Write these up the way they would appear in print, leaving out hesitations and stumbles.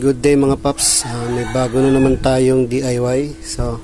Good day mga paps, may bago na naman tayong DIY. So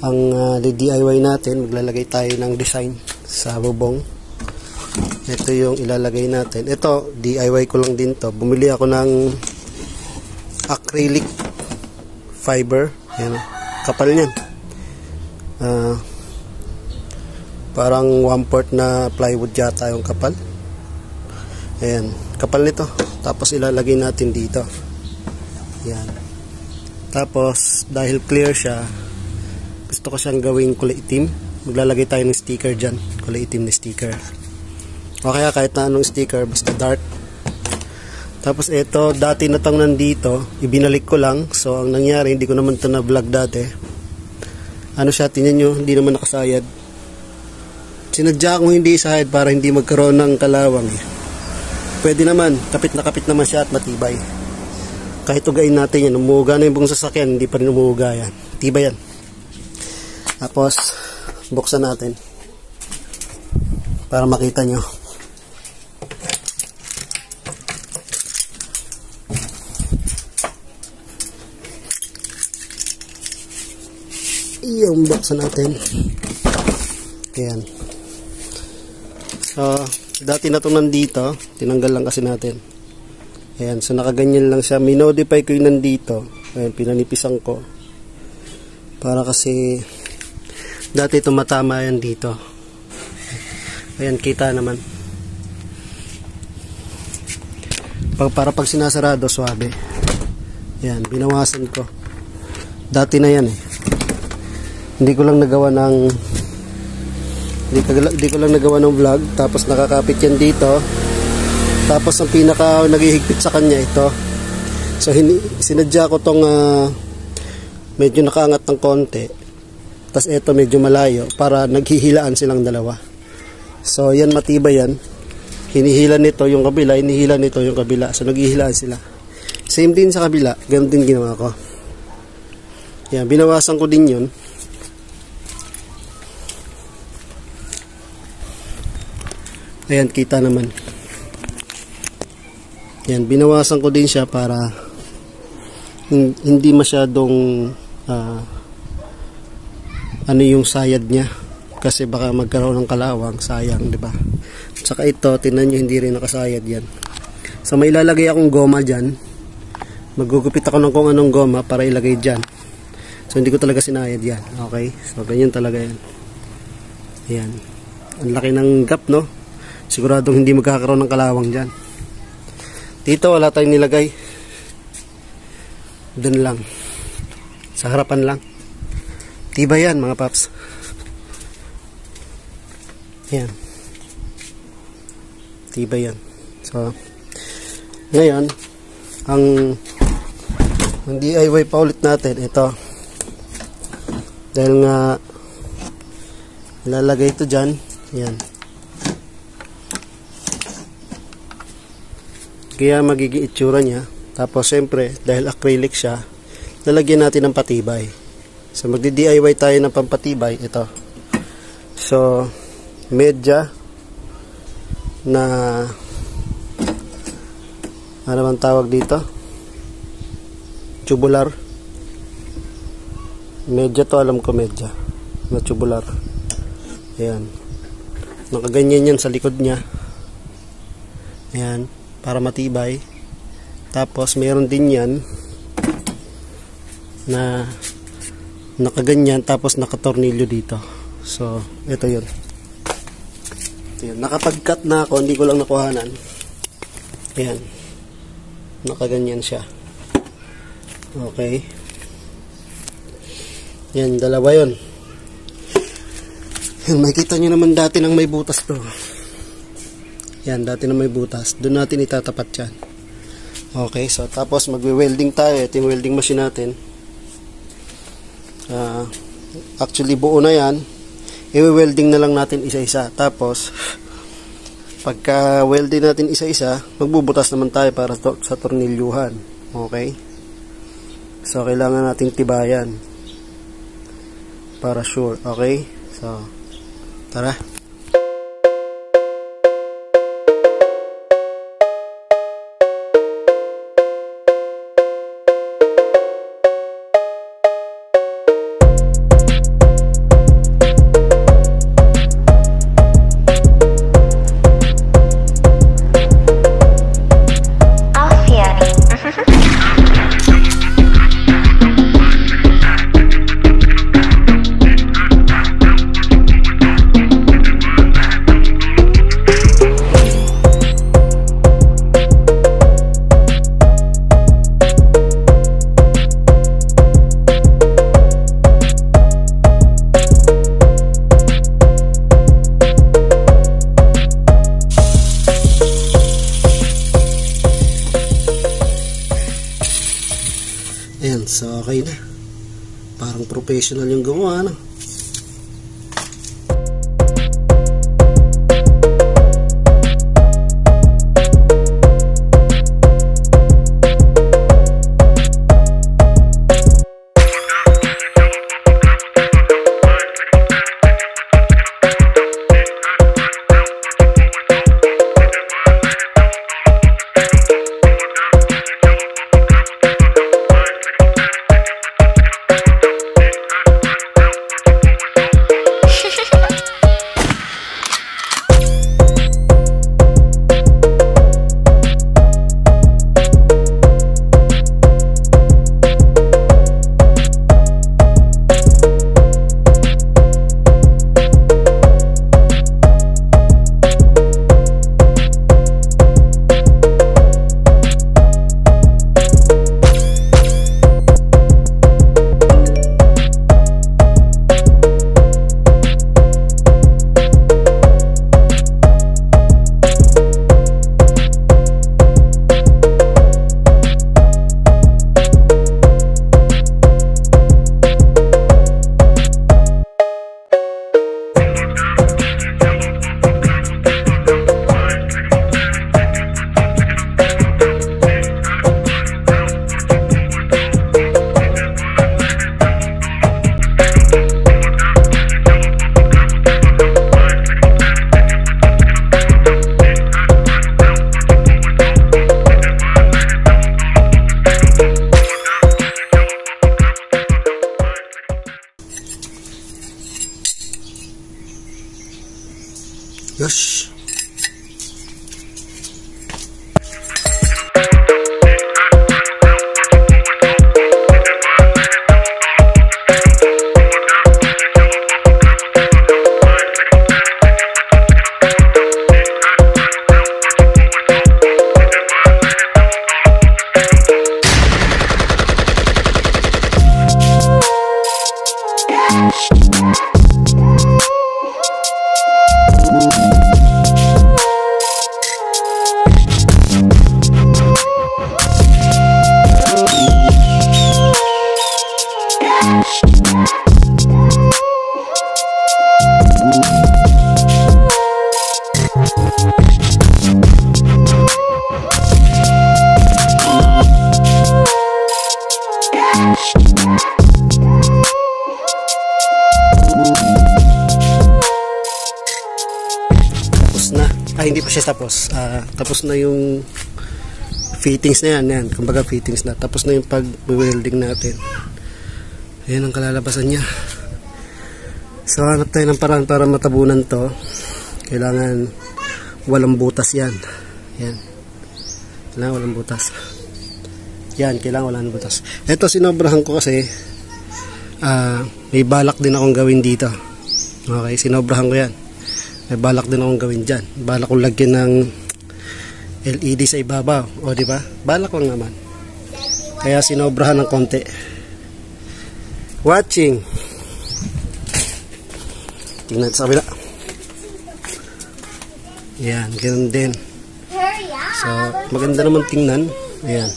ang DIY natin, maglalagay tayo ng design sa bubong. Ito yung ilalagay natin. Ito DIY ko lang din to. Bumili ako ng acrylic fiber. Ayan, kapal niyan. Parang 1/4 na plywood yata yung kapal. Ayan, kapal nito. Tapos ilalagay natin dito. Yan. Tapos dahil clear siya, gusto ko siyang gawing kulay itim. Maglalagay tayo ng sticker dyan. Kulay itim na sticker. O kaya kahit na anong sticker, basta dark. Tapos ito, dati na tong nandito, ibinalik ko lang. So ang nangyari, hindi ko naman ito na vlog dati. Ano siya, tingnan nyo, hindi naman nakasayad. Sinadya kong hindi isahid para hindi magkaroon ng kalawang. Pwede naman, kapit naman siya at matibay. Kahit ugain natin yan, umuuga na yung buong sasakyan, hindi pa rin umuuga yan. Tibay yan. Tapos, buksan natin. Para makita nyo. Yung buksan natin. Ayan. So, dati na ito nandito, tinanggal lang kasi natin. Ayan, so nakaganyan lang siya. Minodify ko yung nandito. Ayan, pinanipisan ko. Para kasi dati tumatama yan dito. Ayan, kita naman. Para pag sinasarado, swabe. Ayan, binawasan ko. Dati na yan eh. Hindi ko lang nagawa ng Hindi ko lang nagawa ng vlog. Tapos nakakapit yan dito. Tapos ang pinaka naghihigpit sa kanya ito. So sinadya ko tong medyo nakaangat ng konti. Tapos ito medyo malayo para naghihilaan silang dalawa. So yan, matibay yan. Hinihila nito yung kabila, hinihila nito yung kabila. So naghihilaan sila. Same din sa kabila. Ganun din ginawa ko. Yan, binawasan ko din yun. Ayan, kita naman. Yan, binawasan ko din siya para hindi masyadong ano yung sayad niya. Kasi baka magkaroon ng kalawang, sayang, di ba? Saka ito, tingnan nyo, hindi rin nakasayad yan. So may ilalagay akong goma dyan. Magugupit ako ng kung anong goma para ilagay dyan. So hindi ko talaga sinayad yan. Okay? So ganyan talaga yan. Ayan. Ang laki ng gap, no? Siguradong hindi magkakaroon ng kalawang dyan. Dito wala tayong nilagay. Doon lang. Sa harapan lang. Tibay yan mga paps. Yan. Tibay yan. So, ngayon, ang DIY pa ulit natin, ito. Dahil nga, ilalagay ito dyan. Yan. Kaya magiging itsura niya. Tapos syempre, dahil acrylic siya, lalagyan natin ng patibay. So magdi-DIY tayo ng pampatibay. Ito. So, medya na ano man tawag dito? Tubular. Medya to, alam ko medya. Na tubular. Ayan. Nakaganyan yan sa likod niya. Ayan. Para matibay. Tapos meron din yan na nakaganyan tapos nakatornilyo dito. So ito yun. Ito yun. Nakapag-cut na ako, hindi ko lang nakuhanan. Ayan. Nakaganyan siya. Okay. Yan, dalawa yun. Yan, makikita nyo naman dati nang may butas to. Yan, dati na may butas. Doon natin itatapat yan. Okay, so tapos magwe-welding tayo. Ito yung welding machine natin. Actually, buo na yan. I-welding na lang natin isa-isa. Tapos, pagka welding natin isa-isa, magbubutas naman tayo para sa tornilyuhan. Okay? So, kailangan nating tibayan. Para sure. Okay? So, tara. So okay na. Parang professional yung gumawa, no? Yosh. Hindi pa siya tapos. Tapos na yung fittings na yan. Kumbaga fittings na. Tapos na yung pag-welding natin. Ayan ang kalalabasan niya. So hanap tayo ng paraan para matabunan to. Kailangan walang butas yan. Yan. Kailangan walang butas. Yan, kailangan walang butas. Ito sinobrahan ko kasi may balak din akong gawin dito. Okay, sinobrahan ko yan. May balak din akong gawin dyan. Balak kong lagyan ng LED sa ibabaw. O diba? Balak lang naman. Kaya sinobrahan ng konti. Watching. Tingnan sa kabila. Ayan, ganun din. So, maganda naman tingnan. Ayan.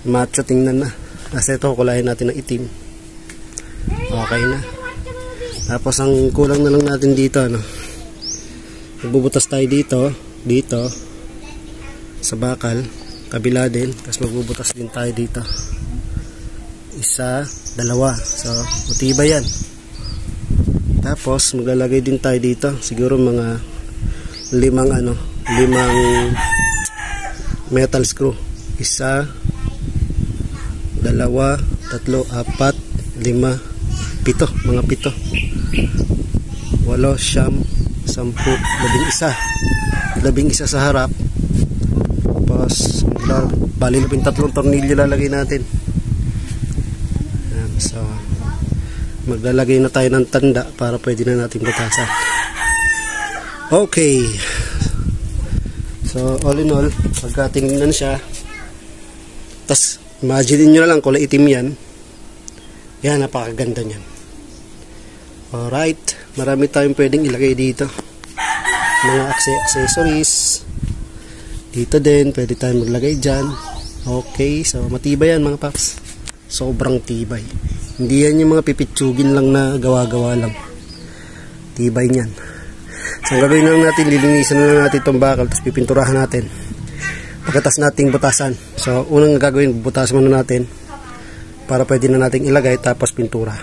Macho tingnan na. Kasi ito, kulahin natin ng itim. Okay na. Tapos ang kulang na lang natin dito, ano, magbubutas tayo dito sa bakal, kabila din, tapos magbubutas din tayo dito, isa, dalawa, so matibay yan. Tapos maglalagay din tayo dito, siguro mga limang metal screw, isa, dalawa, tatlo, apat, lima, pito, mga pito, 8, 9, 10, 11 sa harap. Tapos bali 13 tornilyo lalagay natin. Ayan, so maglalagay na tayo ng tanda para pwede na natin butasan. Okay, so all in all, pagkatingnan siya, tas imagine nyo na lang kulay itim yan. Yan, napakaganda nyan. Alright, marami tayong pwedeng ilagay dito. Mga accessories. Dito din, pwede tayong maglagay dyan. Okay, so matibay yan mga paps. Sobrang tibay. Hindi yan yung mga pipitsugin lang na gawa-gawa lang. Tibay niyan. So, ang gagawin lang natin, lilinisan na natin itong bakal, tapos pipinturahan natin. Pagkatas nating butasan. So, unang gagawin, butasan muna natin para pwede na nating ilagay, tapos pintura.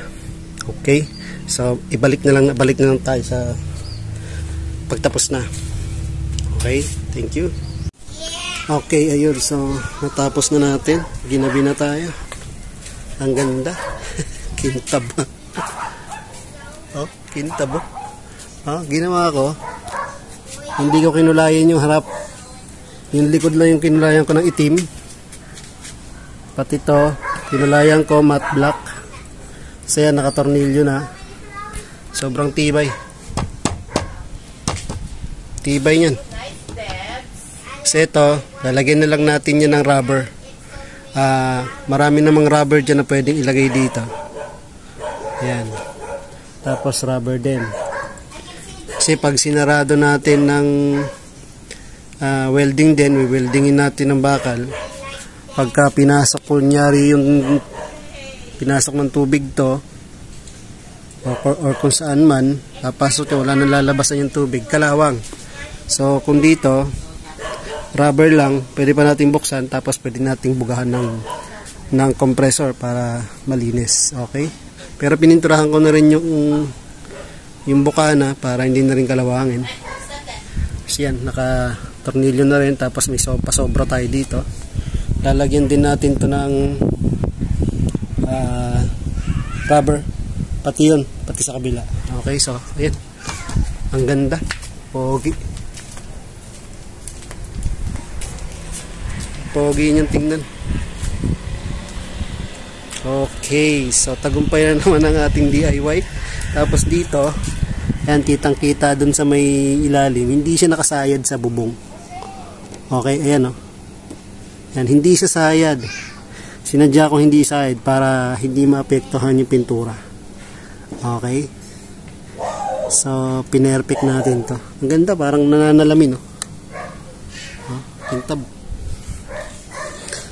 Okay? So, balik na lang tayo sa pagtapos na. Okay? Thank you. Okay, ayun. So, natapos na natin. Ginabi na tayo. Ang ganda. Kintab. Oh, kintab. Oh, ginawa ko. Hindi ko kinulayan yung harap. Yung likod lang yung kinulayan ko ng itim. Pati ito, kinulayan ko matte black. Kasi yan, nakatornilyo na. Sobrang tibay. Tibay niyan. Kasi ito, lalagyan na lang natin yan ng rubber. Marami namang rubber dyan na pwedeng ilagay dito. Yan. Tapos rubber din. Kasi pag sinarado natin ng welding din, weldingin natin ng bakal. Pagka pinasok, kunyari yung pinasok ng tubig to, or kung saan man, papasok wala nang lalabasan yung tubig, kalawang. So kung dito, rubber lang, pwede pa natin buksan, tapos pwede nating bugahan ng compressor para malinis. Okay? Pero pininturahan ko na rin yung bukana para hindi na rin kalawangin. Kasi yan, naka-tornilyo na rin, tapos may pasobra tayo dito. Lalagyan din natin to ng rubber, pati yun, pati sa kabila. Okay, so ayan, ang ganda, pogi niyang tingnan. Okay, so tagumpay na naman ang ating DIY. Tapos dito, ayan, kitang kita dun sa may ilalim, hindi siya nakasayad sa bubong. Okay, ayan o. Yan, hindi siya sayad. Sinadya ko hindi sayad para hindi maapektuhan yung pintura. Okay. So, pinerfect natin to. Ang ganda, parang nananalamin, no? Pintab.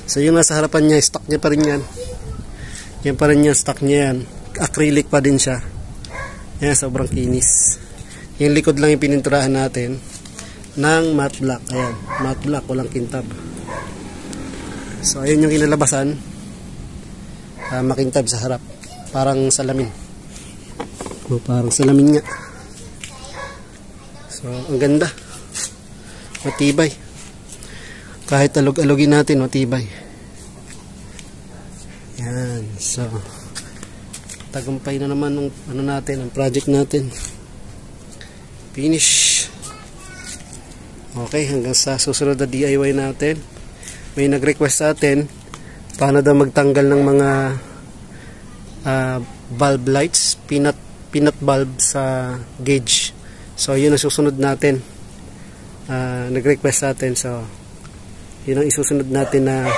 So, yung nasa harapan niya, stock niya pa rin yan. Yan pa rin yung stock niya yan. Acrylic pa din siya. Yan, sobrang kinis. Yung likod lang yung pininturahan natin ng matte black. Ayan, matte black, walang kintab. So, ayun yung kinalabasan. Makintab sa harap. Parang salamin. Parang salamin nga. So, ang ganda. Matibay. Kahit alog-alogin natin, matibay. Yan. So, tagumpay na naman ng ano natin, ang project natin. Finish. Okay, hanggang sa susunod na DIY natin. May nag-request sa atin paano daw magtanggal ng mga bulb lights, peanut bulb sa gauge. So yun ang susunod natin. Nag-request sa atin, so yun ang isusunod natin na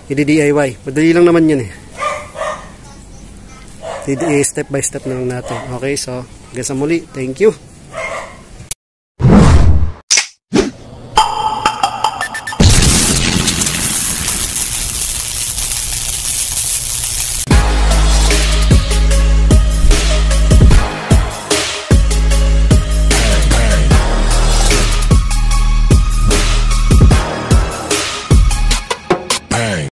i-DIY. Madali lang naman yun eh. Step by step na lang natin. Okay, so hanggang sa muli. Thank you.